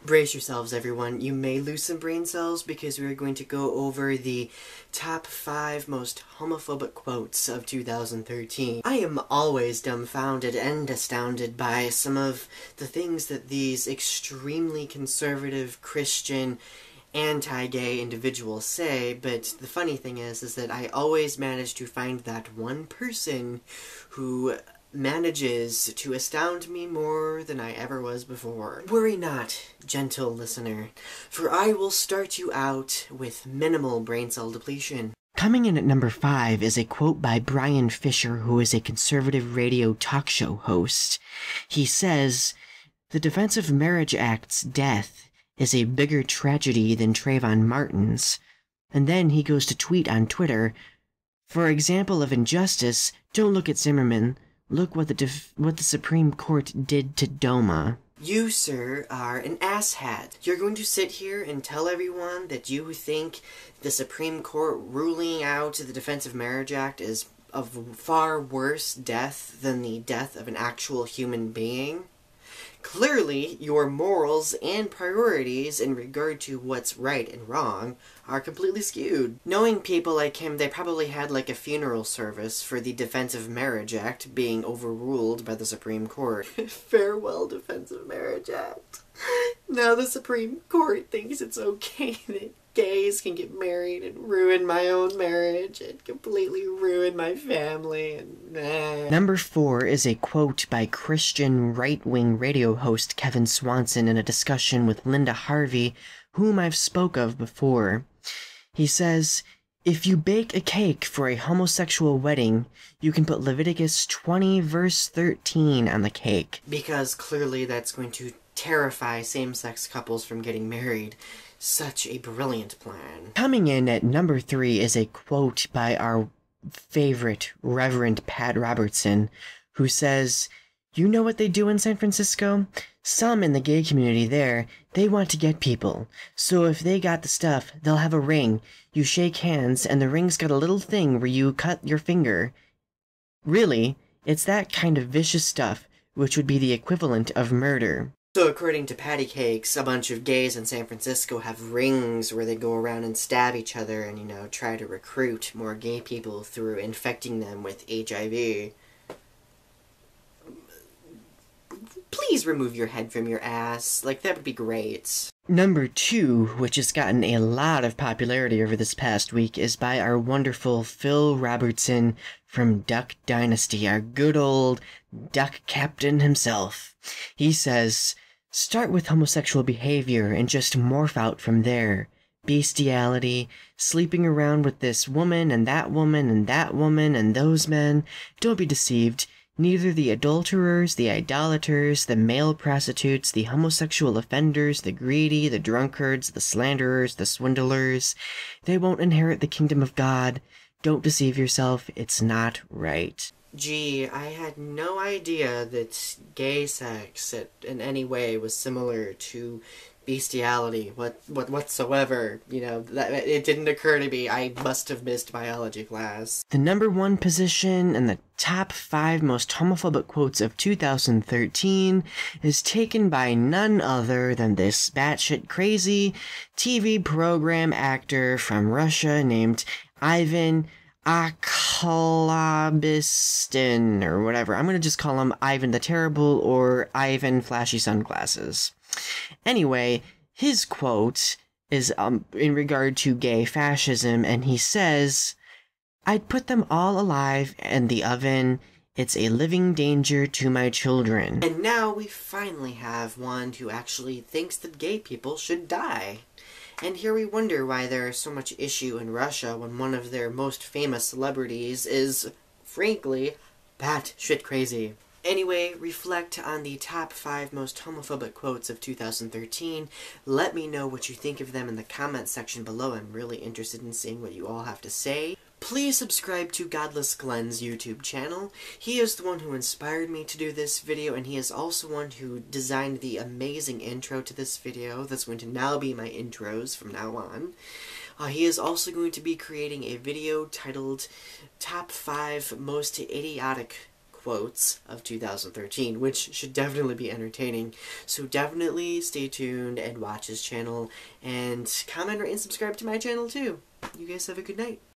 Brace yourselves, everyone. You may lose some brain cells because we're going to go over the top 5 most homophobic quotes of 2013. I am always dumbfounded and astounded by some of the things that these extremely conservative Christian anti-gay individuals say, but the funny thing is that I always manage to find that one person who manages to astound me more than I ever was before. Worry not, gentle listener, for I will start you out with minimal brain cell depletion. Coming in at number 5 is a quote by Brian Fisher, who is a conservative radio talk show host. He says, "The Defense of Marriage Act's death is a bigger tragedy than Trayvon Martin's." And then he goes to tweet on Twitter, "For example of injustice, don't look at Zimmerman. Look what the Supreme Court did to DOMA." You, sir, are an asshat. You're going to sit here and tell everyone that you think the Supreme Court ruling out the Defense of Marriage Act is of far worse death than the death of an actual human being? Clearly, your morals and priorities in regard to what's right and wrong are completely skewed. Knowing people like him, they probably had like a funeral service for the Defense of Marriage Act being overruled by the Supreme Court. Farewell, Defense of Marriage Act. Now the Supreme Court thinks it's okay that gays can get married and ruin my own marriage and completely ruin my family and Number 4 is a quote by Christian right-wing radio host Kevin Swanson in a discussion with Linda Harvey, whom I've spoke of before. He says, "If you bake a cake for a homosexual wedding, you can put Leviticus 20 verse 13 on the cake." Because clearly that's going to terrify same-sex couples from getting married. Such a brilliant plan. Coming in at number 3 is a quote by our favorite Reverend Pat Robertson, who says, "You know what they do in San Francisco? Some in the gay community there, they want to get people. So if they got the stuff, they'll have a ring. You shake hands, and the ring's got a little thing where you cut your finger. Really, it's that kind of vicious stuff, which would be the equivalent of murder." So according to Patty Cakes, a bunch of gays in San Francisco have rings where they go around and stab each other and, try to recruit more gay people through infecting them with HIV. Please remove your head from your ass. That would be great. Number 2, which has gotten a lot of popularity over this past week, is by our wonderful Phil Robertson from Duck Dynasty, our good old duck captain himself. He says, "Start with homosexual behavior and just morph out from there. Bestiality, sleeping around with this woman and that woman and that woman and those men. Don't be deceived. Neither the adulterers, the idolaters, the male prostitutes, the homosexual offenders, the greedy, the drunkards, the slanderers, the swindlers, they won't inherit the kingdom of God. Don't deceive yourself. It's not right." Gee, I had no idea that gay sex in any way was similar to bestiality whatsoever. It didn't occur to me. I must have missed biology class. The number 1 position in the top 5 most homophobic quotes of 2013 is taken by none other than this batshit crazy TV program actor from Russia named Ivan Akhlabistin, or whatever. I'm gonna just call him Ivan the Terrible or Ivan Flashy Sunglasses. Anyway, his quote is in regard to gay fascism, and he says, "I'd put them all alive in the oven. It's a living danger to my children." And now we finally have one who actually thinks that gay people should die. And here we wonder why there is so much issue in Russia when one of their most famous celebrities is, frankly, batshit crazy. Anyway, reflect on the top 5 most homophobic quotes of 2013. Let me know what you think of them in the comments section below. I'm really interested in seeing what you all have to say. Please subscribe to Godless Glenn's YouTube channel. He is the one who inspired me to do this video, and he is also one who designed the amazing intro to this video that's going to now be my intros from now on. He is also going to be creating a video titled Top 5 Most Idiotic quotes of 2013, which should definitely be entertaining. So definitely stay tuned and watch his channel, and comment, rate, and subscribe to my channel too. You guys have a good night.